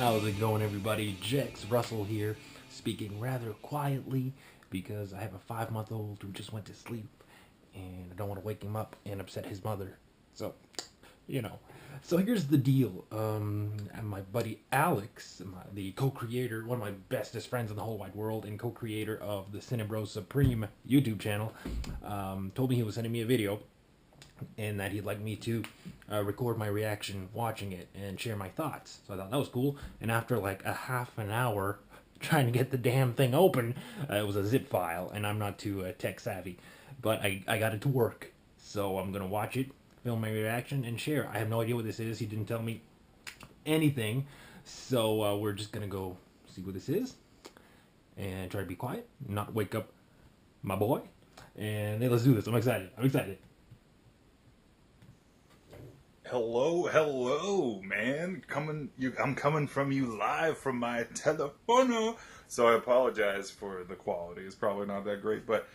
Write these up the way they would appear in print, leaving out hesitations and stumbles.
How's it going, everybody? Jex Russell here, speaking rather quietly because I have a 5-month-old who just went to sleep and I don't want to wake him up and upset his mother. So, you know. So here's the deal. And my buddy Alex, the co-creator, one of my bestest friends in the whole wide world, and co-creator of the CineBrosSupreme YouTube channel, told me he was sending me a video and that he'd like me to record my reaction watching it and share my thoughts. So I thought that was cool. And after like a half an hour trying to get the damn thing open, it was a zip file, and I'm not too tech savvy. But I got it to work. So I'm going to watch it, film my reaction, and share. I have no idea what this is. He didn't tell me anything. So we're just going to go see what this is and try to be quiet, not wake up my boy. And hey, let's do this. I'm excited. I'm excited. Hello, man. I'm coming from you live from my telefono. So I apologize for the quality. It's probably not that great, but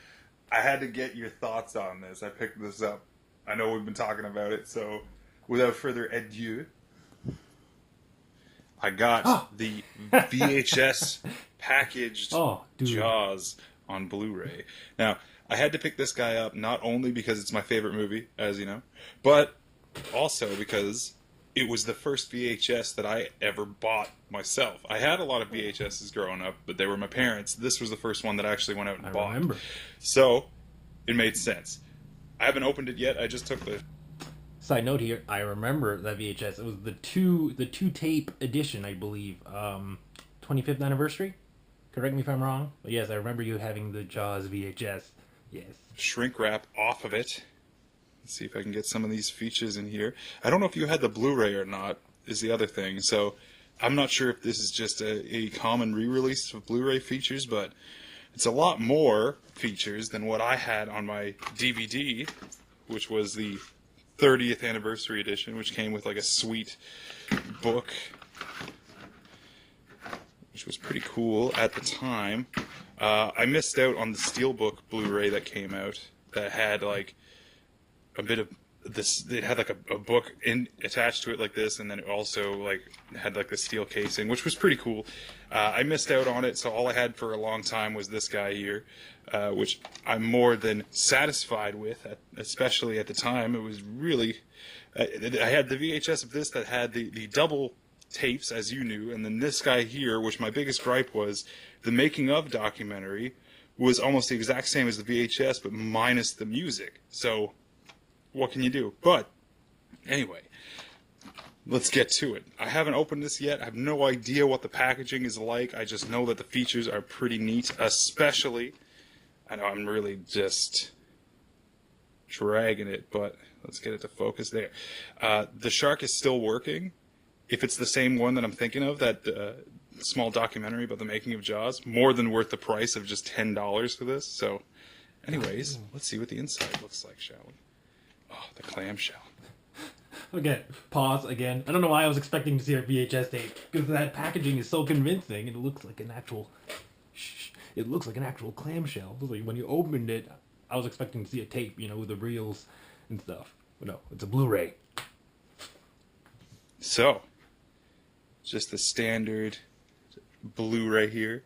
I had to get your thoughts on this. I picked this up. I know we've been talking about it, so without further ado, I got the VHS packaged Jaws on Blu-ray. Now, I had to pick this guy up not only because it's my favorite movie, as you know, but also because it was the first VHS that I ever bought myself. I had a lot of VHSs growing up, but they were my parents'. This was the first one that I actually went out and bought. Remember. So, it made sense. I haven't opened it yet. I just took the... Side note here, I remember that VHS. It was the two tape edition, I believe. 25th anniversary? Correct me if I'm wrong. But yes, I remember you having the Jaws VHS. Yes. Shrink wrap off of it. Let's see if I can get some of these features in here. I don't know if you had the Blu-ray or not, is the other thing. So I'm not sure if this is just a common re-release of Blu-ray features, but it's a lot more features than what I had on my DVD, which was the 30th anniversary edition, which came with like a sweet book, which was pretty cool at the time. I missed out on the Steelbook Blu-ray that came out that had like a bit of this. It had like a book attached to it like this, and then it also like had like the steel casing, which was pretty cool. I missed out on it, so all I had for a long time was this guy here, which I'm more than satisfied with, especially at the time. It was really... I had the VHS of this that had the double tapes, as you knew, and then this guy here, which my biggest gripe was, the making of documentary was almost the exact same as the VHS, but minus the music. So... what can you do? But, anyway, let's get to it. I haven't opened this yet. I have no idea what the packaging is like. I just know that the features are pretty neat, especially... I know I'm really just dragging it, but let's get it to focus there. The shark is still working. If it's the same one that I'm thinking of, that small documentary about the making of Jaws, more than worth the price of just $10 for this. So, anyways, let's see what the inside looks like, shall we? Oh, the clamshell. Okay, pause again. I don't know why I was expecting to see a VHS tape, because that packaging is so convincing. It looks like an actual... It looks like an actual clamshell. Like when you opened it, I was expecting to see a tape, you know, with the reels and stuff. But no, it's a Blu-ray. So, just the standard Blu-ray here.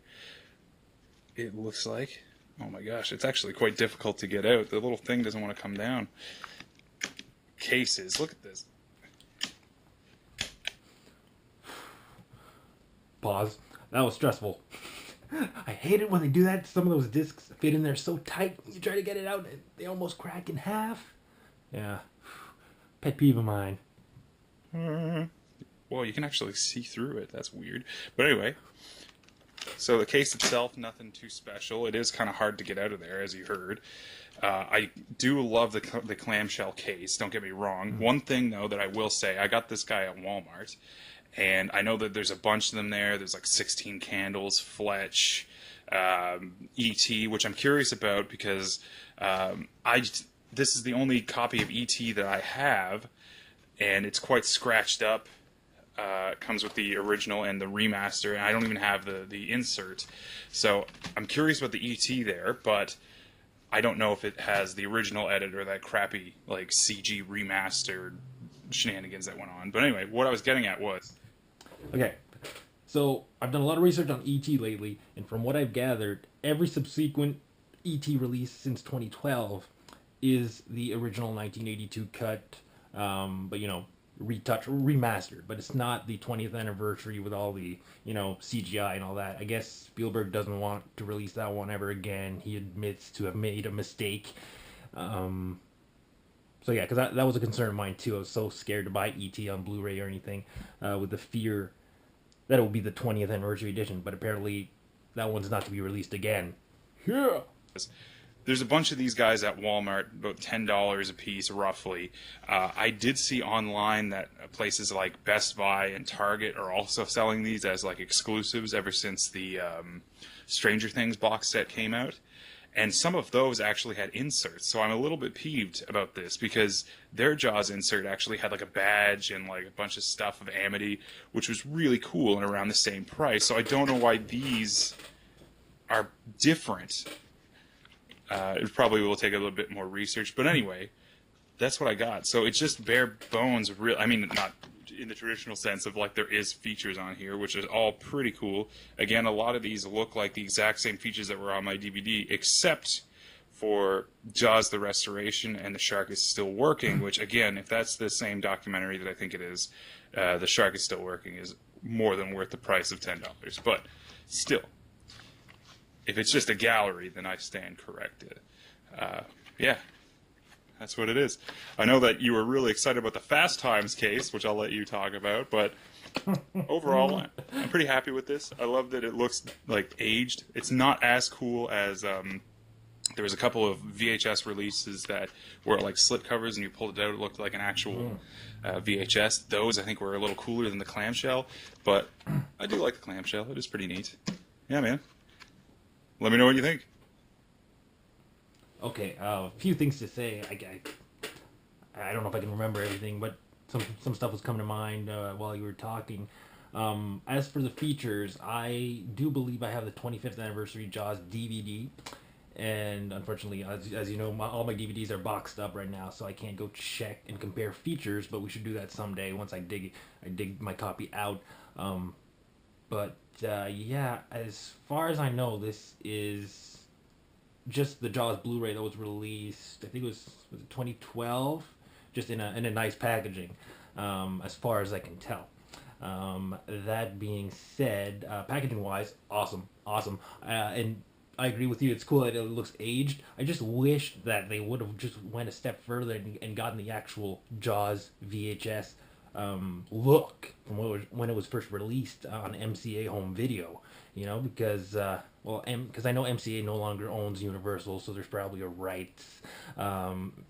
It looks like... oh my gosh, it's actually quite difficult to get out. The little thing doesn't want to come down. Cases, look at this. Pause. That was stressful. I hate it when they do that. Some of those discs fit in there so tight. You try to get it out, and they almost crack in half. Yeah. Pet peeve of mine. Well, you can actually see through it. That's weird. But anyway, so the case itself, nothing too special. It is kind of hard to get out of there, as you heard. I do love the clamshell case, don't get me wrong. One thing, though, that I will say, I got this guy at Walmart, and I know that there's a bunch of them there. There's like 16 Candles, Fletch, E.T., which I'm curious about because this is the only copy of E.T. that I have, and it's quite scratched up. It comes with the original and the remaster, and I don't even have the insert. So I'm curious about the ET there, but I don't know if it has the original edit or that crappy like CG remastered shenanigans that went on. But anyway, what I was getting at was... Okay, So I've done a lot of research on ET lately, and from what I've gathered, every subsequent ET release since 2012 is the original 1982 cut, but retouched, remastered. But it's not the 20th anniversary with all the CGI and all that. I guess Spielberg doesn't want to release that one ever again. He admits to have made a mistake. So yeah, because that was a concern of mine too. I was so scared to buy ET on Blu-ray or anything, with the fear that it will be the 20th anniversary edition. But apparently, that one's not to be released again. Yeah. There's a bunch of these guys at Walmart, about $10 a piece, roughly. I did see online that places like Best Buy and Target are also selling these as like exclusives ever since the Stranger Things box set came out. And some of those actually had inserts, so I'm a little bit peeved about this because their Jaws insert actually had like a badge and like a bunch of stuff of Amity, which was really cool and around the same price. So I don't know why these are different. It probably will take a little bit more research, but anyway, that's what I got. So it's just bare bones. I mean, not in the traditional sense of like there is features on here, which is all pretty cool. Again, a lot of these look like the exact same features that were on my DVD, except for Jaws the Restoration and The Shark is Still Working, which again, if that's the same documentary that I think it is, The Shark is Still Working is more than worth the price of $10. But still, if it's just a gallery, then I stand corrected. Yeah. That's what it is. I know that you were really excited about the Fast Times case, which I'll let you talk about, but overall, I'm pretty happy with this. I love that it looks like aged. It's not as cool as there was a couple of VHS releases that were like slip covers, and you pulled it out, it looked like an actual VHS. Those I think were a little cooler than the clamshell, but I do like the clamshell. It is pretty neat. Yeah, man. Let me know what you think. Okay, a few things to say. I don't know if I can remember everything, but some stuff was coming to mind while you were talking. As for the features, I do believe I have the 25th anniversary Jaws DVD, and unfortunately, as you know, all my DVDs are boxed up right now, so I can't go check and compare features. But we should do that someday once I dig my copy out. Yeah, as far as I know, this is just the Jaws Blu-ray that was released. I think it was 2012, just in a nice packaging, as far as I can tell. That being said, packaging-wise, awesome, and I agree with you. It's cool that it looks aged. I just wish that they would have just went a step further and gotten the actual Jaws VHS look from when it was first released on MCA Home Video. Because because I know MCA no longer owns Universal, so there's probably a rights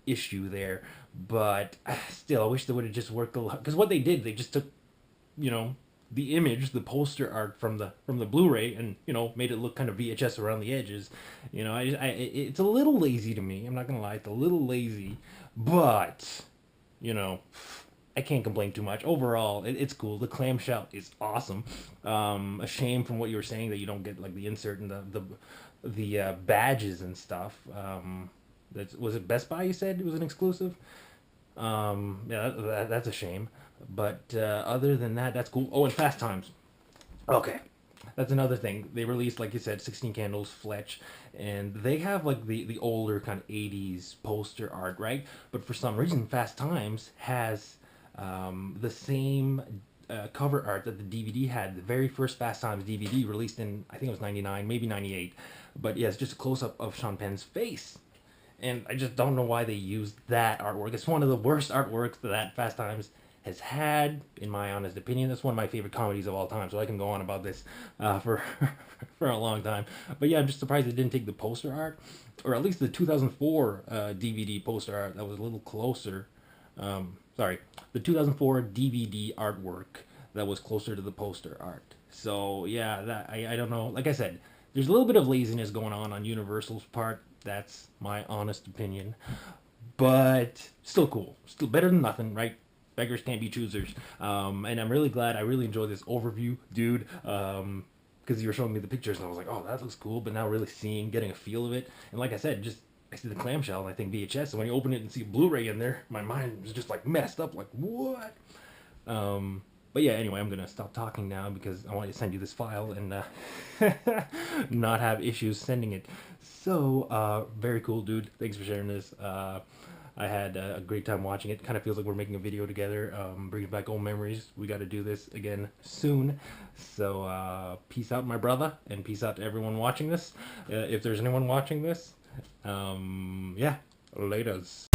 issue there. But still, I wish they would have just worked a lot. Because what they did, they just took, the image, the poster art from the Blu-ray, and made it look kind of VHS around the edges. It's a little lazy to me. I'm not gonna lie, it's a little lazy, but I can't complain too much. Overall, it's cool. The clamshell is awesome. A shame from what you were saying that you don't get like the insert and the badges and stuff. Was it Best Buy? You said it was an exclusive. Yeah, that's a shame. But other than that, that's cool. Oh, and Fast Times. Okay. That's another thing. They released, like you said, 16 Candles, Fletch, and they have like the older kind of 80s poster art, right? But for some reason, Fast Times has the same cover art that the DVD had. The very first Fast Times DVD released in, I think it was 99, maybe 98. But yeah, it's just a close-up of Sean Penn's face. And I just don't know why they used that artwork. It's one of the worst artworks that Fast Times has had, in my honest opinion. That's one of my favorite comedies of all time, so I can go on about this for for a long time. But yeah, I'm just surprised they didn't take the poster art, or at least the 2004 DVD poster art that was a little closer. The 2004 DVD artwork that was closer to the poster art. So yeah, that I don't know. Like I said, there's a little bit of laziness going on Universal's part. That's my honest opinion. But still cool. Still better than nothing, right? Beggars can't be choosers. And I'm really glad. I really enjoyed this overview, dude. Because you were showing me the pictures, and I was like, oh, that looks cool. But now really getting a feel of it. And like I said, I see the clamshell, and I think VHS. And when you open it and see Blu-ray in there, my mind was just like messed up. Like, what? But yeah, anyway, I'm gonna stop talking now because I want to send you this file and not have issues sending it. So, very cool, dude. Thanks for sharing this. I had a great time watching it. Kind of feels like we're making a video together, bringing back old memories. We got to do this again soon. So, peace out, my brother, and peace out to everyone watching this. If there's anyone watching this, yeah, laters.